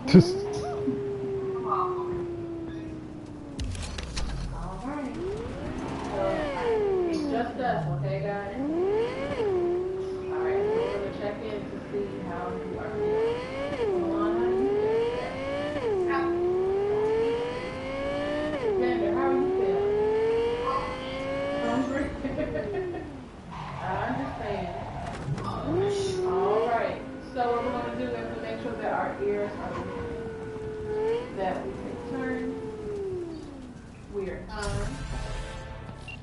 Just. Alright. So, it's just us, okay, guys? Alright, we're going to check in to see how you are feeling. Milan, how do you feel? Xander, how are you feeling? Hungry? I understand. Alright. So what we're going to do is to make sure that our ears are that we can turn. We are on.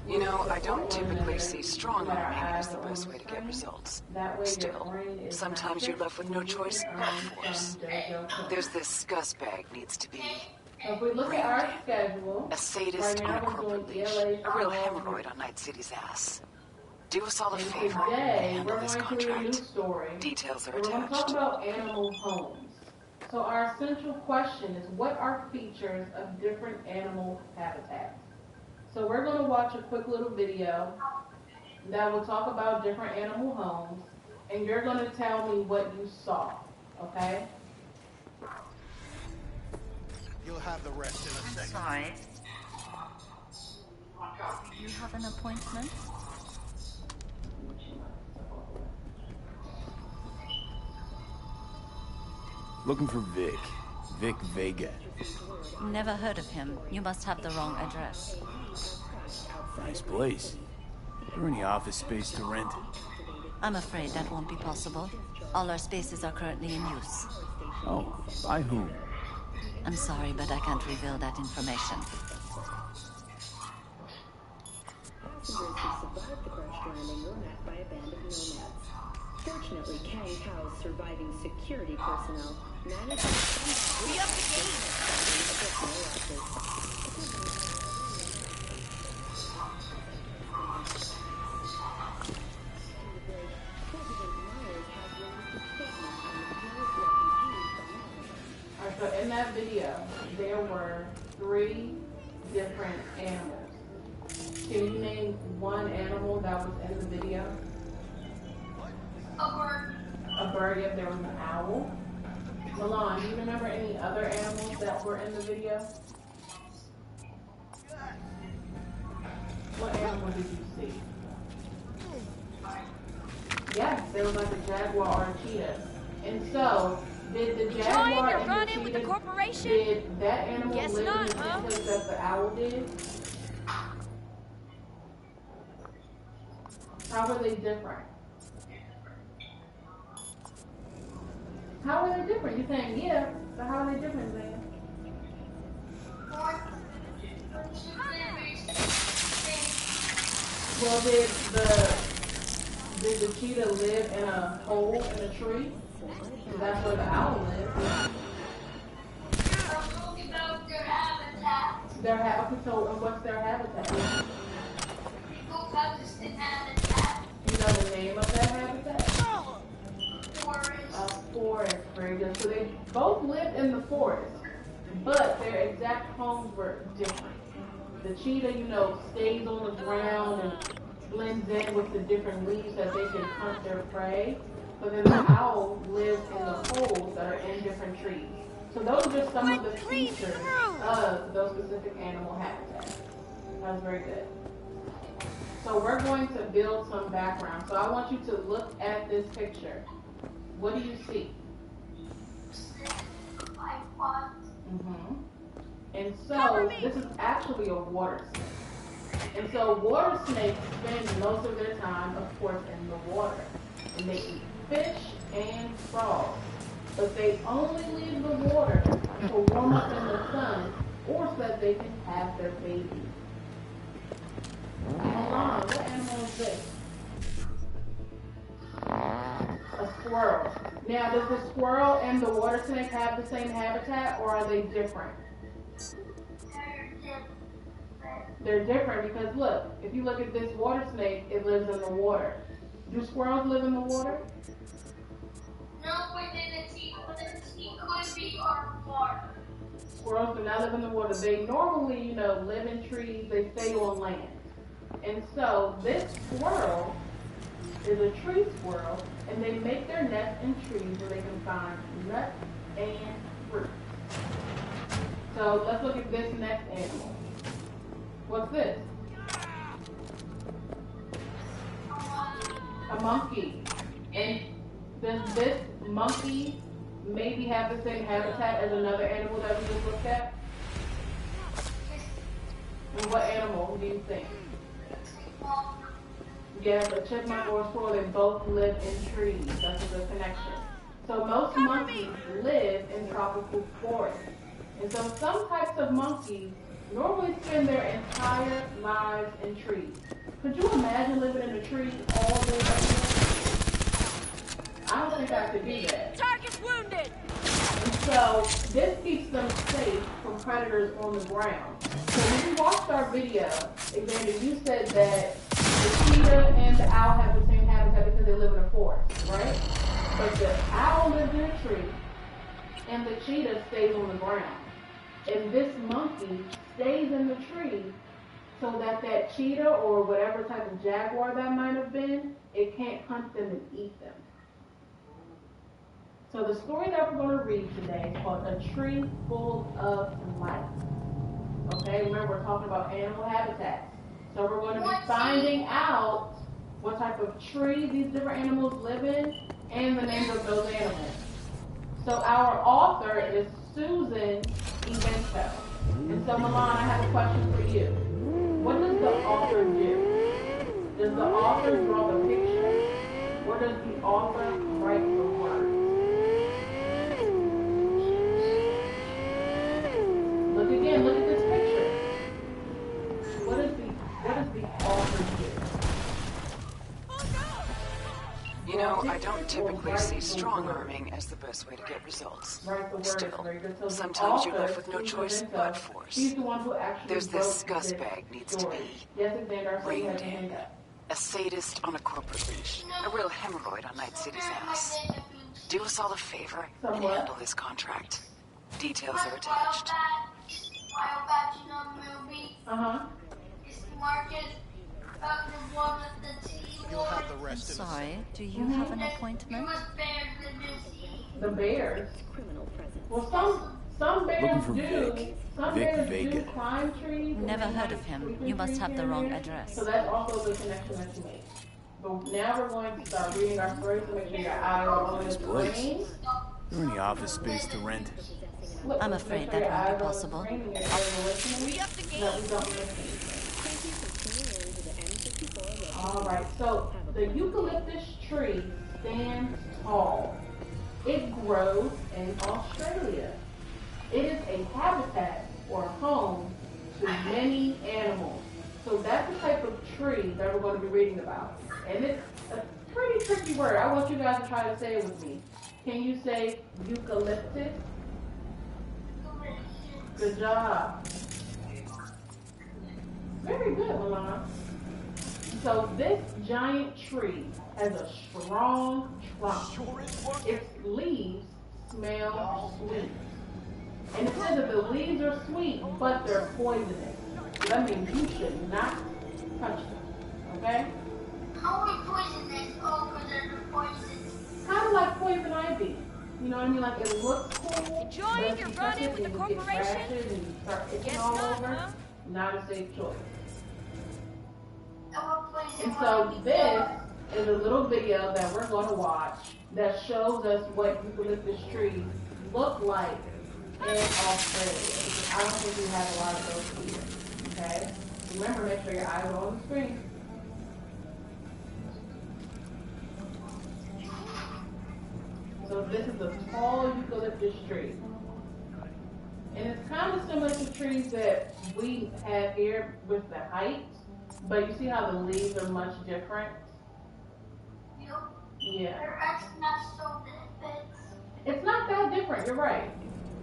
You know, I don't typically see strong arming as the best way to get results. Still, sometimes you're left with no choice but force. There's this scuzzbag needs to be If we look at our schedule, a sadist on a corporate leash, a real hemorrhoid on Night City's ass. Do us all a favor and handle this contract. Details are we're going to talk attached. about animal homes. So our essential question is, what are features of different animal habitats? So we're going to watch a quick little video that will talk about different animal homes, and you're going to tell me what you saw, okay? You'll have the rest in a second. Sorry. You have an appointment? Looking for Vic. Vic Vega. Never heard of him. You must have the wrong address. Nice place. Is there any office space to rent? I'm afraid that won't be possible. All our spaces are currently in use. Oh, by whom? I'm sorry, but I can't reveal that information. Passengers who survived the crash landing were met by a band of nomads. Fortunately, Kang Tao's surviving security personnel managed to be up the game. Alright, so in that video, there were 3 different animals. Can you name one animal that was in the video? A bird. A bird, yep, there was an owl. Milan, do you remember any other animals that were in the video? What animal did you see? Yes, there was like a jaguar or a cheetah. And so, did the jaguar and the cheetah, with the corporation? did that animal Guess live not, in the huh? same place that the owl did? How were they different? How are they different? You're saying yeah, so how are they different then? Well, did the cheetah live in a hole in a tree? Because that's where the owl lives. Their habitat. Okay, so what's their habitat? People have this habitat. You know the name of that habitat? Forest. A forest, very good. So they both lived in the forest, but their exact homes were different. The cheetah, stays on the ground and blends in with the different leaves that they can hunt their prey. But then the owl lives in the holes that are in different trees. So those are just some of the features of those specific animal habitats. That was very good. So we're going to build some background. So I want you to look at this picture. What do you see? And so this is actually a water snake. And so water snakes spend most of their time, of course, in the water. And they eat fish and frogs. But they only leave the water to warm up in the sun or so that they can have their babies. Milan, what animal is this? A squirrel. Now, does the squirrel and the water snake have the same habitat, or are they different? They're different because look, if you look at this water snake, it lives in the water. Do squirrels live in the water? No, within the sea could be on water. Squirrels do not live in the water. They normally, live in trees. They stay on land. And so this squirrel is a tree squirrel, and they make their nest in trees where they can find nuts and fruit. So let's look at this next animal. What's this? A monkey. And does this monkey maybe have the same habitat as another animal that we just looked at? And what animal do you think? Yes, a chipmunk or a squirrel, they both live in trees. That's a good connection. So most monkeys live in tropical forests. And so some types of monkeys normally spend their entire lives in trees. Could you imagine living in a tree all day like this? I don't think I could do that. Target's wounded! And so this keeps them safe from predators on the ground. So when you watched our video, Xander, you said that the cheetah and the owl have the same habitat because they live in a forest, right? But the owl lives in a tree and the cheetah stays on the ground. And this monkey stays in the tree so that that cheetah or whatever type of jaguar that might have been, it can't hunt them and eat them. So the story that we're going to read today is called A Tree Full of Life. Okay, remember we're talking about animal habitats. So we're going to be finding out what type of tree these different animals live in and the names of those animals. So our author is Susan Evento. And so Milan, I have a question for you. What does the author do? Does the author draw the picture? Or does the author write the words? Look again, look at this picture. What does the author do? You know, I don't typically see strong-arming as the best way to get results. Still, sometimes you're left with no choice but force. There's this scuzzbag needs to be reined in. A sadist on a corporate leash. A real hemorrhoid on Night City's ass. Do us all a favor and handle this contract. Details are attached. Uh-huh. You'll have the rest in a Sorry, do you have an appointment? The bears. Criminal presence. Well, some Looking bears for do. Vic. Some Vic bears Vega. do climb trees. Never heard of him. You must have the wrong address. So that's also the connection that you make. But now we're going to start reading our story, so make sure your eyes are on the place. screen. Is there any office space to rent? I'm afraid that won't be possible. Alright, so the eucalyptus tree stands tall. It grows in Australia. It is a habitat or home to many animals. So that's the type of tree that we're going to be reading about. And it's a pretty tricky word. I want you guys to try to say it with me. Can you say eucalyptus? Good job. Very good, Milan. So this giant tree has a strong trunk. Its leaves smell sweet. And it says that the leaves are sweet, but they're poisonous. So that means you should not touch them. Okay? How are we poisonous? Oh, because they're poisonous. Kind of like poison ivy. You know what I mean? Like it looks cool. Enjoying your run-in with the corporation? And you start itching Guess all not, over. huh? Not a safe choice. And what poison And would so we this do? is a little video that we're going to watch that shows us what eucalyptus trees look like in Australia. Because I don't think we have a lot of those here. Okay? Remember, make sure your eyes are on the screen. So this is a tall eucalyptus tree. And it's kind of similar to trees that we have here with the height, but you see how the leaves are much different? Yup. Yeah. They're actually not so big. It's not that different, you're right.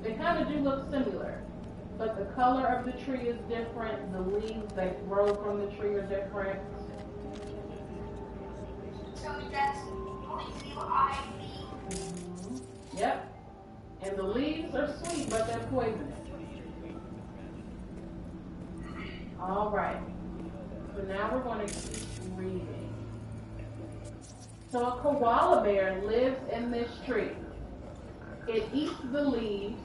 They kind of do look similar, but the color of the tree is different, the leaves that grow from the tree are different. So that's poison ivy. Yep. And the leaves are sweet, but they're poisonous. All right. So now we're going to keep reading. So a koala bear lives in this tree. It eats the leaves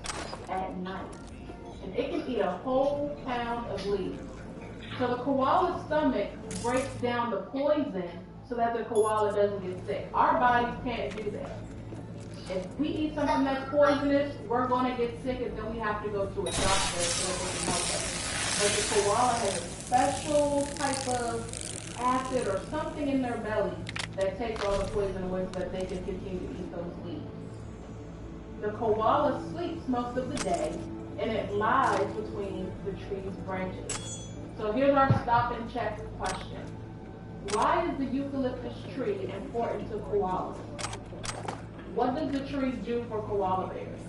at night. And it can eat a whole pound of leaves. So the koala's stomach breaks down the poison so that the koala doesn't get sick. Our bodies can't do that. If we eat something that's poisonous, we're going to get sick and then we have to go to a doctor so that they can help us. But the koala has a special type of acid or something in their belly that takes all the poison away so that they can continue to eat those leaves. The koala sleeps most of the day and it lies between the tree's branches. So here's our stop and check question. Why is the eucalyptus tree important to koalas? What does the tree do for koala bears?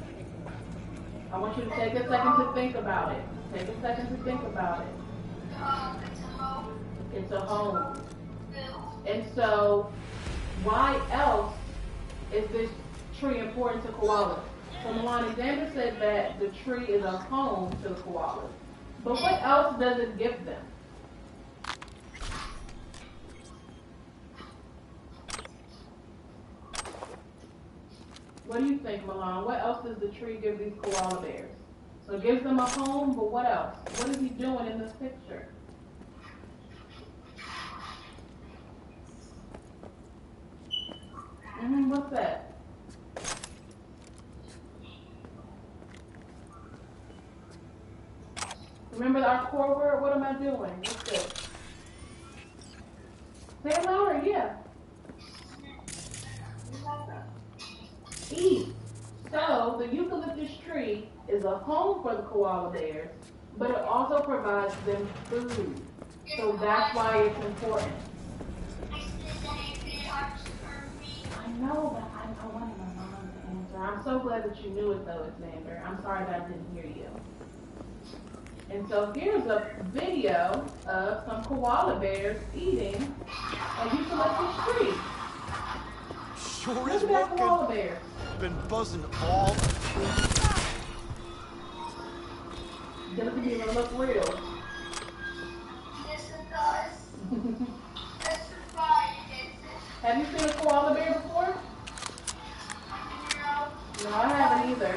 I want you to take a second to think about it. Take a second to think about it. It's a home. It's a home. And so, why else is this tree important to koalas? So Milani Xander said that the tree is a home to the koalas. But what else does it give them? What do you think, Milan? What else does the tree give these koala bears? So it gives them a home, but what else? What is he doing in this picture? What's that? Remember our core word? What am I doing? What's this? Say it louder, yeah. Eat. So the eucalyptus tree is a home for the koala bears, but it also provides them food. So that's why it's important. I know, but I wanted my mom to answer. I'm so glad that you knew it though, Xander. I'm sorry that I didn't hear you. And so here's a video of some koala bears eating a eucalyptus tree. Sure Look is at that koala working. bear. Been buzzing all. Doesn't even look real. Yes, it does. That's right. Have you seen a koala bear before? No. No, I haven't either.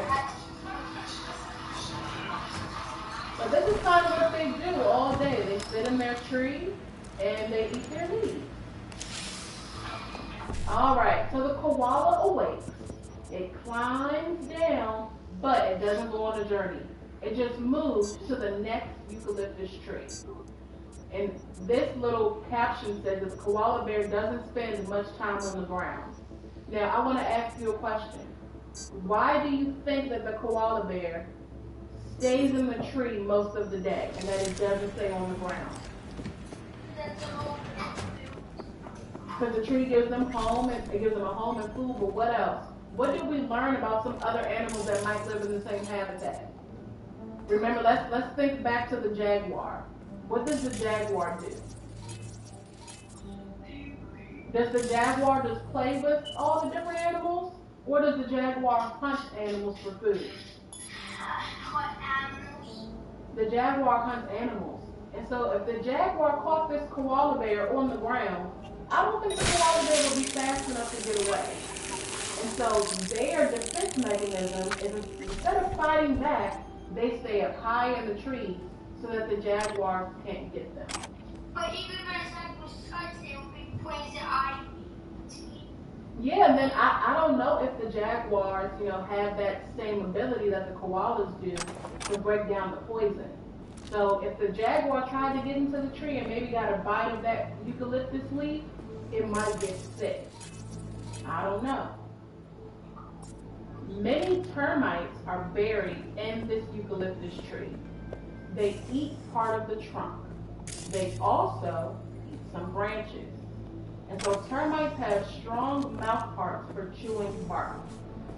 But this is kind of what they do all day. They sit in their tree and they eat their leaves. All right, so the koala awakes. It climbs down, but it doesn't go on a journey. It just moves to the next eucalyptus tree. And this little caption says that the koala bear doesn't spend much time on the ground. Now, I want to ask you a question. Why do you think that the koala bear stays in the tree most of the day and that it doesn't stay on the ground? Because the tree gives them home, and it gives them a home and food, but what else? What did we learn about some other animals that might live in the same habitat? Remember, let's think back to the jaguar. What does the jaguar do? Does the jaguar just play with all the different animals? Or does the jaguar hunt animals for food? The jaguar hunts animals. And so if the jaguar caught this koala bear on the ground, I don't think the koala bear would be fast enough to get away. And so their defense mechanism is instead of fighting back, they stay up high in the trees so that the jaguars can't get them. But even when it's like with suns, it will be poison ivy. Yeah, and then I don't know if the jaguars, have that same ability that the koalas do to break down the poison. So if the jaguar tried to get into the tree and maybe got a bite of that eucalyptus leaf, it might get sick. I don't know. Many termites are buried in this eucalyptus tree. They eat part of the trunk. They also eat some branches. And so termites have strong mouth parts for chewing bark.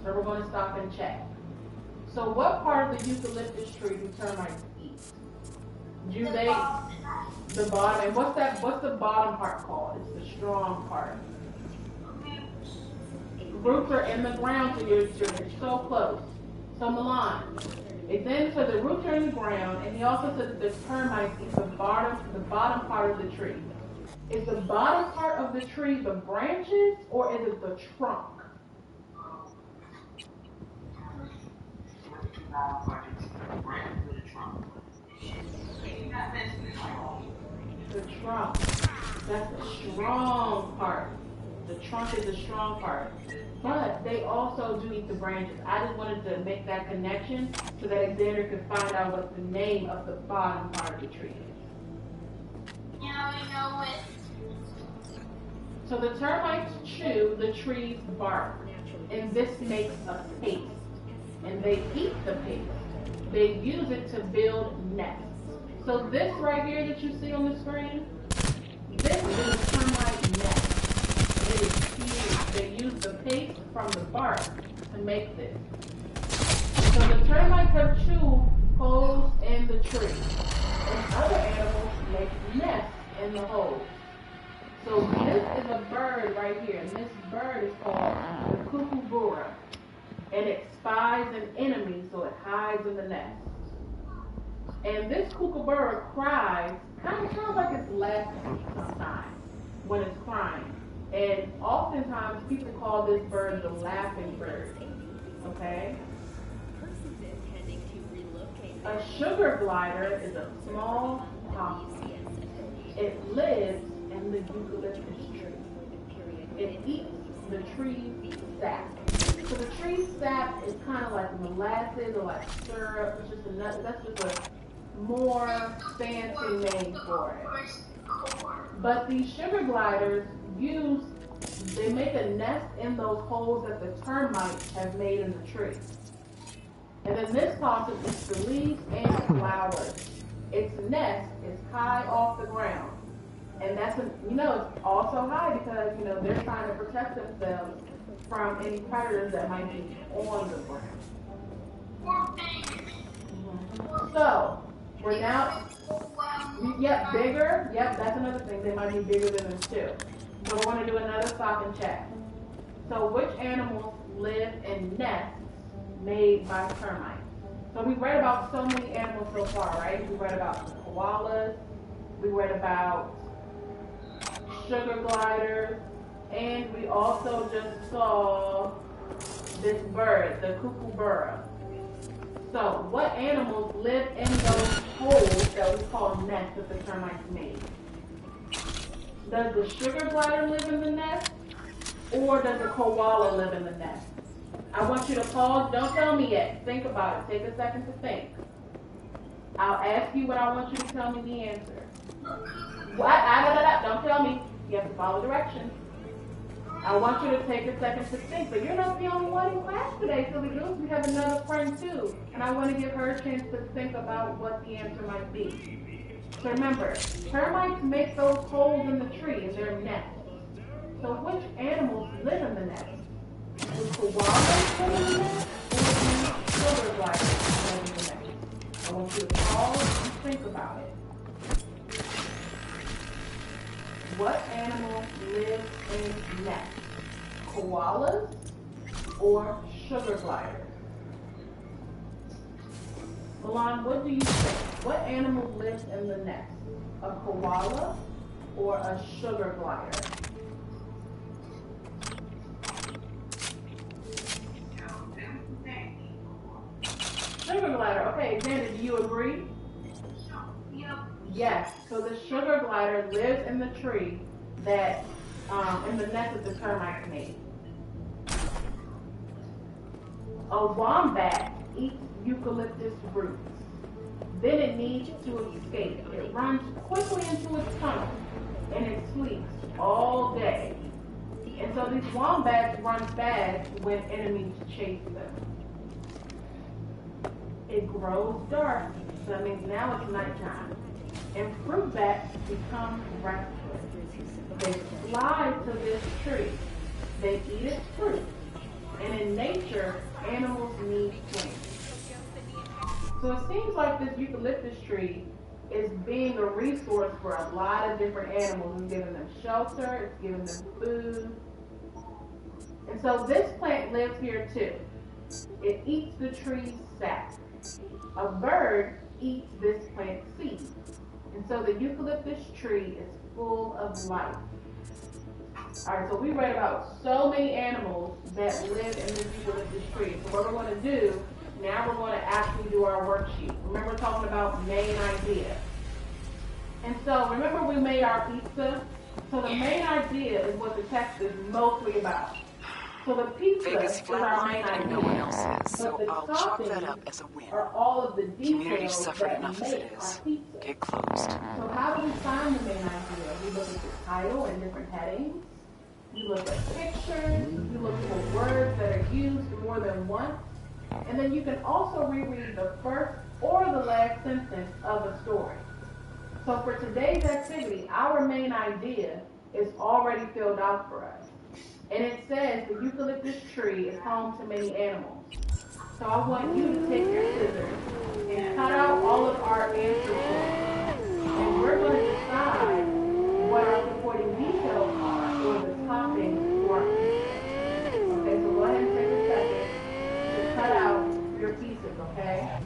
So we're going to stop and check. So what part of the eucalyptus tree do termites eat? Do they, the bottom, and what's the bottom part called? It's the strong part. Roots are in the ground, so you're so close. So Milan, it then said the roots are in the ground, and he also said that the termites eat the bottom part of the tree. Is the bottom part of the tree the branches or is it the trunk? The trunk. That's the strong part. The trunk is the strong part. But they also do eat the branches. I just wanted to make that connection so that Xander could find out what the name of the bottom part of the tree is. Now we know it. So the termites chew the tree's bark, and this makes a paste. And they eat the paste. They use it to build nests. So this right here that you see on the screen, this is a termite nest. It is huge. They use the paste from the bark to make this. So the termites have chewed holes in the tree. And other animals make nests in the holes. So this is a bird right here. And this bird is called the kookaburra. And it spies an enemy, so it hides in the nest. And this kookaburra cries, kind of sounds like it's laughing sometimes when it's crying. And oftentimes people call this bird the laughing bird. Okay? A sugar glider is a small possum. It lives in the eucalyptus tree. It eats the tree sap. So the tree sap is kind of like molasses or like syrup. It's just that's just a more fancy name for it. But these sugar gliders they make a nest in those holes that the termites have made in the tree. And then this possum eats the leaves and flowers. Its nest is high off the ground. And it's also high because, they're trying to protect themselves from any predators that might be on the ground. So, we're now, bigger. Yep, that's another thing. They might be bigger than us too. So we're going to do another stop and check. So which animals live in nests made by termites? So we read about so many animals so far, right? We read about the koalas. We read about sugar gliders. And we also just saw this bird, the kookaburra. So what animals live in those holes that we call nests that the termites made? Does the sugar glider live in the nest? Or does the koala live in the nest? I want you to pause. Don't tell me yet. Think about it. Take a second to think. I'll ask you what I want you to tell me the answer. What? Don't tell me. You have to follow directions. I want you to take a second to think, but you're not the only one in class today, Silly Goose. We have another friend too, and I want to give her a chance to think about what the answer might be. So remember, termites make those holes in the tree in their nests. So which animals live in the nest? Do koalas live in the nest, or do sugar gliders live in the nest? I want you to pause and think about it. What animal lives in nests? Koalas or sugar gliders? Milan, what do you think? What animal lives in the nest? A koala or a sugar glider? Sugar glider. Okay, Xander, do you agree? Yes. So the sugar glider lives in the tree that, in the nest that the termites made. A wombat eats eucalyptus roots. Then it needs to escape. It runs quickly into its tunnel and it sleeps all day. And so these wombats run fast when enemies chase them. It grows dark, so that means now it's nighttime. And fruit bats become restless. They fly to this tree. They eat its fruit. And in nature, animals need plants. So it seems like this eucalyptus tree is being a resource for a lot of different animals. It's giving them shelter, it's giving them food. And so this plant lives here too. It eats the tree's sap. A bird eats this plant's seed. And so the eucalyptus tree is full of life. Alright, so we read about so many animals that live in this eucalyptus tree. So what we're going to do, now we're going to actually do our worksheet. Remember talking about main idea. And so remember we made our pizza? So the main idea is what the text is mostly about. So the pizza Vegas is our main flatlined idea. and no one else is, But so the I'll chalk that up as a win. are all of the Community details suffered that enough as make it our is. pizza. Get closed. So how do we find the main idea? We look at the title and different headings. You look at pictures. You look for words that are used more than once. And then you can also reread the first or the last sentence of a story. So for today's activity, our main idea is already filled out for us. And it says the eucalyptus tree is home to many animals. So I want you to take your scissors and cut out all of our answer points. And we're going to decide what our supporting details are or the topping to our pieces. Okay, so go ahead and take a second to cut out your pieces, okay?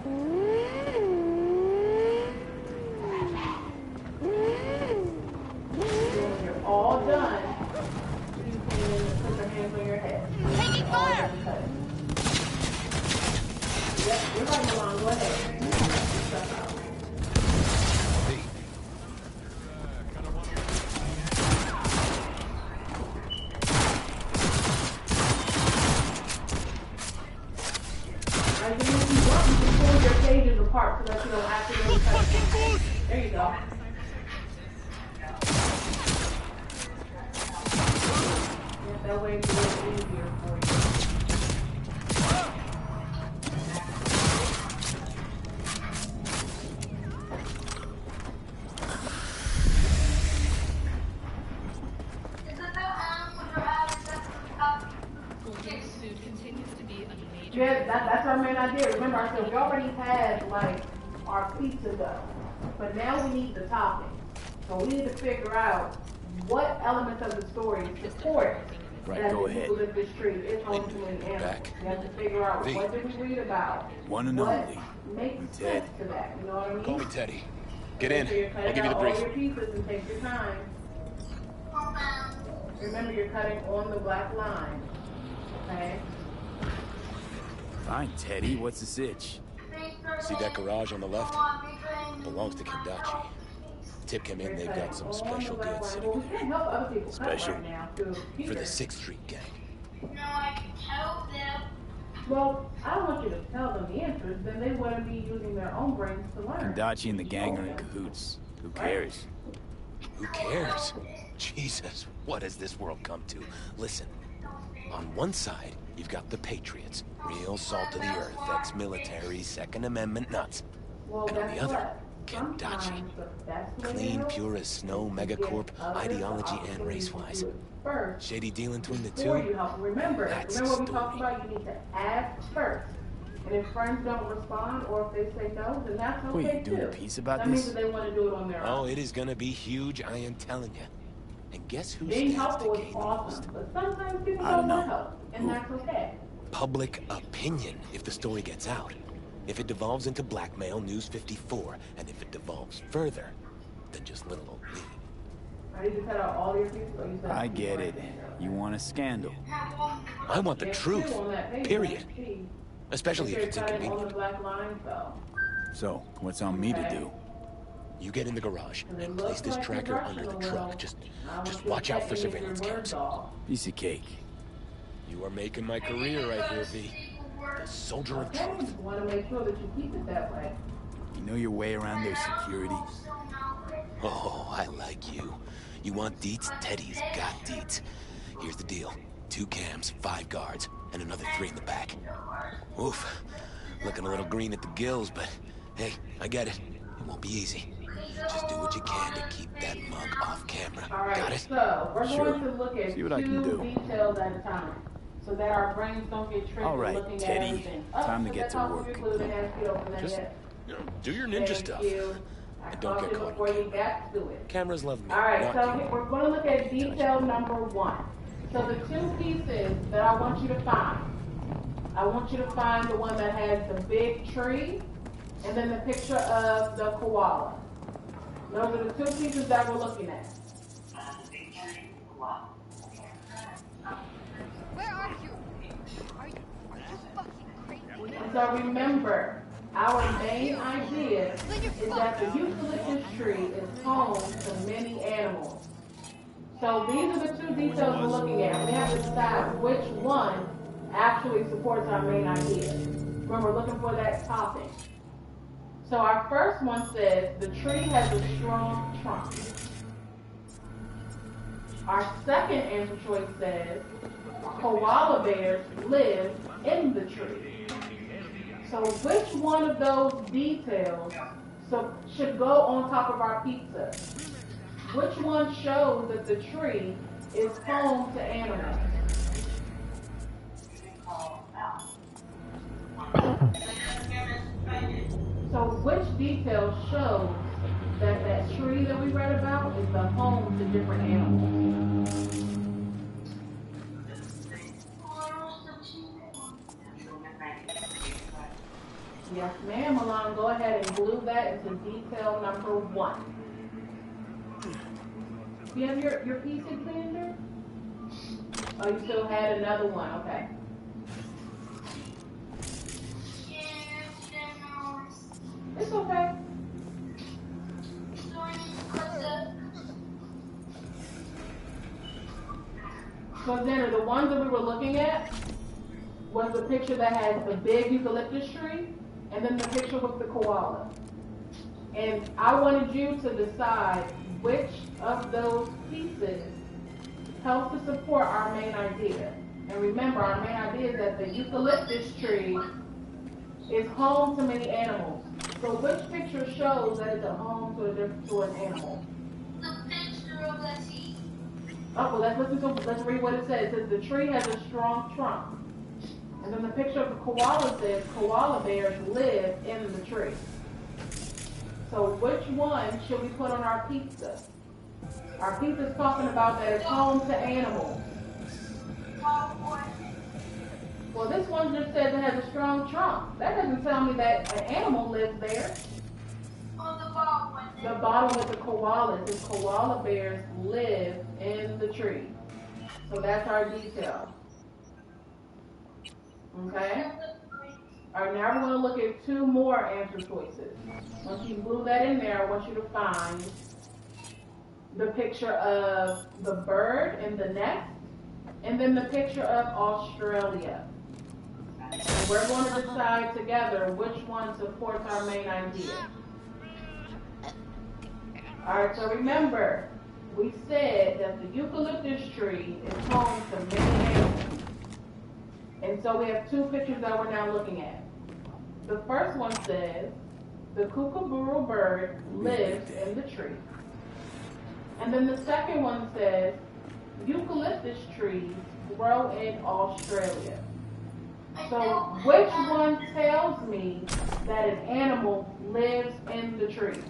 When you're all done, you can put your hands on your head. Taking fire! Yep, you're right, Milan. Go ahead. As you can pull your pages apart so that you don't accidentally touch it. There you go. Yeah, that way it's a little easier for you. Yeah, that's our main idea. Remember, I said we already had like our pizza dough, but now we need the topping. So we need to figure out what elements of the story support that go the ahead. eucalyptus tree is home to many animals. We have to figure out what did we read about, One and what only. makes Ted. sense to that. You know what I mean? Call me Teddy. Get in. So you're I'll cutting give you the out brief. all your pieces and take your time. Remember, you're cutting on the black line. Okay. Fine, Teddy. What's the sitch? See that garage on the left? Belongs to Kendachi. Tip came in, they've got some special goods sitting there. Special? For the 6th Street gang. No, I can tell them. Well, I don't want you to tell them the answers, then they wouldn't be using their own brains to learn. Kendachi and the gang are in cahoots. Who cares? Who cares? Jesus, what has this world come to? Listen, on one side, you've got the Patriots, real salt of the earth, ex-military, Second Amendment nuts. Well, And on guess the other, what? Kendachi. Sometimes the best way to Clean, help pure as snow, is to megacorp, get others ideology to and race-wise. do it first Shady dealing between the before two? you help. Remember That's what we the talked story. about? You need to ask first. And if friends don't respond or if they say no, then that's okay Wait, you doing too. a piece about that means this? that they want to do it on their Oh, own. it is gonna be huge, I am telling you. And guess who Being stands to helpful is gain the most? awesome, but sometimes people I don't don't want to know. help, and that's okay. Public opinion if the story gets out. If it devolves into blackmail, News 54. And if it devolves further, then just little old me. I need to cut out all your pieces. Or you said I get it. You want a scandal. I want the There's truth. two on that page, Period. I see. Especially if If it's you're cutting on inconvenient. the black lines, though. So, what's on me to do? You get in the garage And it and looks place this like you're tracker rushing under the a little. truck. Just I want you to watch out cut for any of surveillance your cams. words off. Piece of cake. You are making my career right here, V. The soldier of Okay, truth. you want to make sure that you keep it that way. You know your way around their security? Oh, I like you. You want deets? Teddy's got deets. Here's the deal. 2 cams, 5 guards, and another 3 in the back. Oof. Looking a little green at the gills, but hey, I get it. It won't be easy. Just do what you can to keep that mug off camera. All right, Got it? so we're Sure. going to look at See what I can 2 do. details at a time, so that our brains don't get tricked All with right, looking Teddy. at everything. Time to so get that's to how work. you glue the hand feet open that Just, yet. you know, do your ninja Thank stuff. you. I And don't caught get you caught on before you camera. got to it. Cameras love me. All right, not so you. we're going to look at detail number 1. So the 2 pieces that I want you to find. I want you to find the one that has the big tree and then the picture of the koala. Those are the 2 pieces that we're looking at. so remember, our main idea is that the eucalyptus tree is home to many animals. So these are the two details we're looking at. We have to decide which one actually supports our main idea when we're looking for that topping. So our first one says the tree has a strong trunk. Our second answer choice says koala bears live in the tree. So which one of those details should go on top of our pizza? Which one shows that the tree is home to animals? So which detail shows that that tree that we read about is the home to different animals? Yes, ma'am, Milan. Go ahead and glue that into detail number 1. Do you have your piece expander? Oh, you still had another one. Okay. It's okay. So, Xander, the ones that we were looking at was the picture that has the big eucalyptus tree and then the picture with the koala. And I wanted you to decide which of those pieces helps to support our main idea. And remember, our main idea is that the eucalyptus tree is home to many animals. So which picture shows that it's a home to an animal? The picture of the tree. Oh, well, let's read what it says. It says the tree has a strong trunk. And then the picture of the koala says koala bears live in the tree. So which one should we put on our pizza? Our pizza is talking about that it's home to animals. Well, this one just says it has a strong trunk. That doesn't tell me that an animal lives there. The bottom with the koalas is koala bears live in the tree. So that's our detail. Okay? All right, now we're going to look at 2 more answer choices. Once you glue that in there, I want you to find the picture of the bird in the nest, and then the picture of Australia. And we're going to decide together which one supports our main idea. All right, so remember, we said that the eucalyptus tree is home to many animals. And so we have 2 pictures that we're now looking at. The first one says, the kookaburra bird lives in the tree. And then the second one says, eucalyptus trees grow in Australia. So which one tells me that an animal lives in the tree?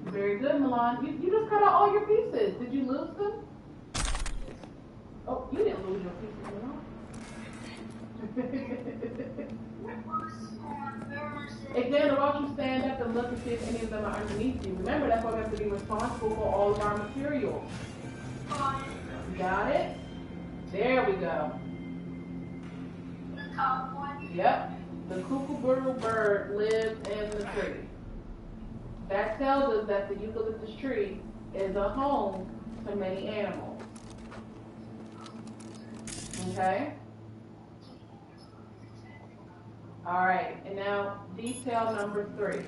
Very good, Milan. You just cut out all your pieces. Did you lose them? Oh, you didn't lose your pieces, Milan. Xander, why don't you stand up and look and see if any of them are underneath you? Remember, that's why we have to be responsible for all of our materials. Got it? There we go. The top one? Yep. The kookaburra bird lives in the tree. That tells us that the eucalyptus tree is a home to many animals. Okay? All right, and now detail number 3.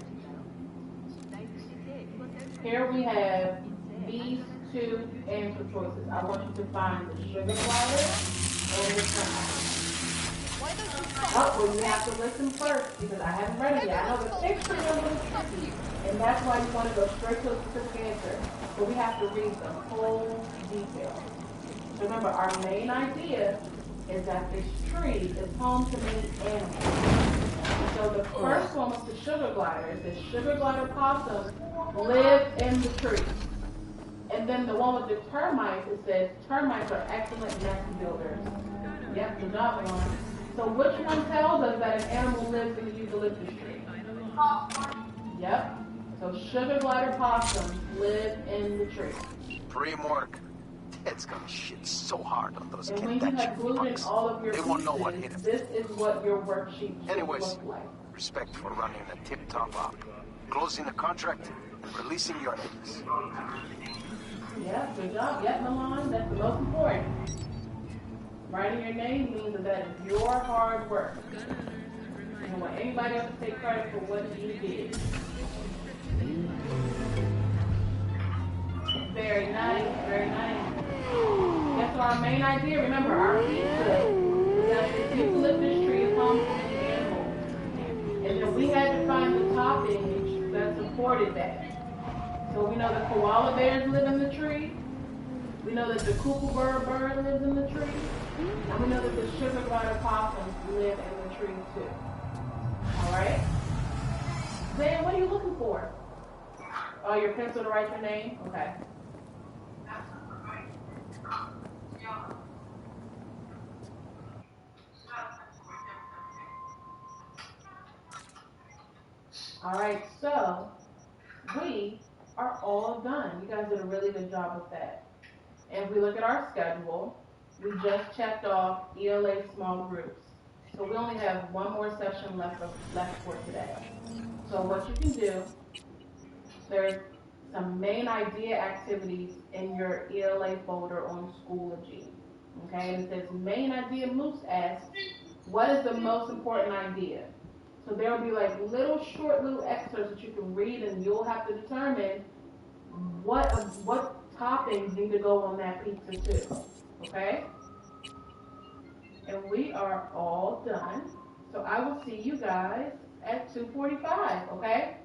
Here we have these 2 answer choices. I want you to find the sugar glider and the turnip. Oh, well, you have to listen first because I haven't read it yet. I know the picture is a little tricky, and that's why you want to go straight to a specific answer. But we have to read the whole detail. Remember, our main idea is that this tree is home to many animals. So the first one was the sugar glider. It says sugar glider possums live in the tree. And then the one with the termites, it says termites are excellent nest builders. Yep, good job, Milan. So which one tells us that an animal lives in the eucalyptus tree? Yep. So sugar glider possums live in the tree. Teamwork. Ted's gonna shit so hard on those And when you have glued in all of your They won't know what hit pieces, him. this is what your worksheet should Anyways, look like. respect for running a tip-top op, closing the contract, and releasing your eggs. Yeah, good job. Yep, Milan, that's the most important. Writing your name means that is your hard work. You don't want anybody else to take credit for what you did. Very nice, very nice. That's our main idea. Remember, our pizza is that this eucalyptus tree is home to many animals. And then we had to find the toppings that supported that. So we know the koala bears live in the tree. We know that the kookaburra bird lives in the tree. And we know that the sugar glider possums live in the tree too. Alright? Zan, what are you looking for? Oh, your pencil to write your name? Okay. Alright, so we are all done. You guys did a really good job with that. And if we look at our schedule, we just checked off ELA small groups. So we only have one more session left for today. So what you can do, there's some main idea activities in your ELA folder on Schoology. Okay, and it says main idea. Moose asks, what is the most important idea? So there will be like short little excerpts that you can read, and you'll have to determine what toppings need to go on that pizza too. Okay? And we are all done. So I will see you guys at 2:45. Okay?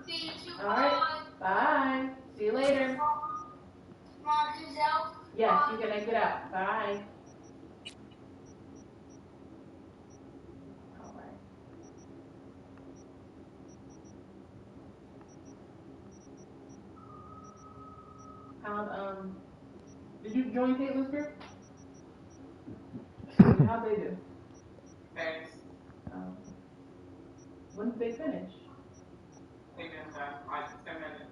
See you too. All right. Bye. See you later. Mom, who's out? Yes, you can exit out. Bye. All right. Did you join Caitlin's group? How'd they do? Thanks. When did they finish? They've been done like 10 minutes.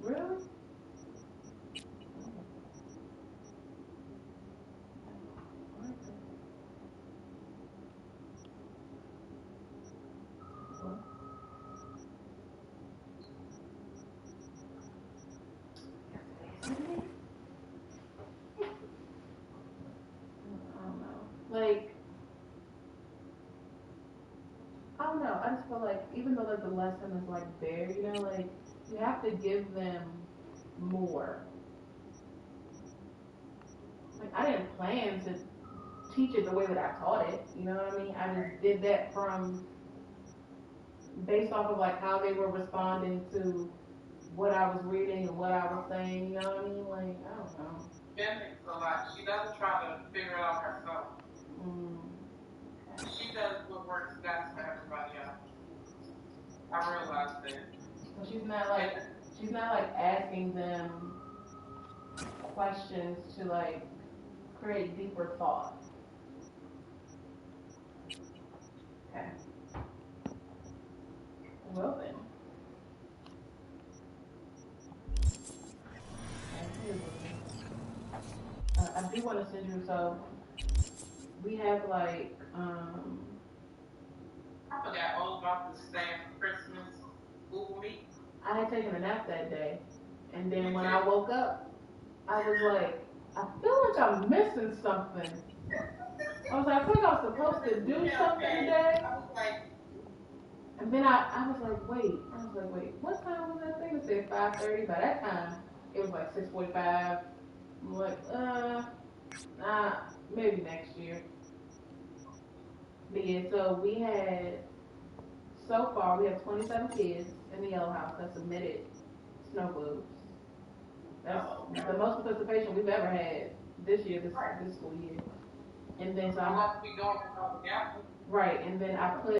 Really? Like, I don't know. I just feel like even though like the lesson is like there, you know, like you have to give them more. Like I didn't plan to teach it the way that I taught it. You know what I mean? I just did that from based off of like how they were responding to what I was reading and what I was saying. You know what I mean? Like I don't know. Mimics a lot. She doesn't try to figure it out herself. She does what works best for everybody else. I realized that. So she's not like asking them questions to like create deeper thought. Okay. Well then. I do want to send you, so we have like I forgot all about the Stan Christmas Google Meet. I had taken a nap that day, and then when I woke up, I was like, I feel like I'm missing something. I was like, I think I was supposed to do something today. And then I was like, wait, what time was that thing? It said 5:30. By that time, it was like 6:45. I'm like, maybe next year. But yeah, so so far we have 27 kids in the Yellow House that submitted snow globes. That's the most participation we've ever had this year, this school year. And then so right, and then I put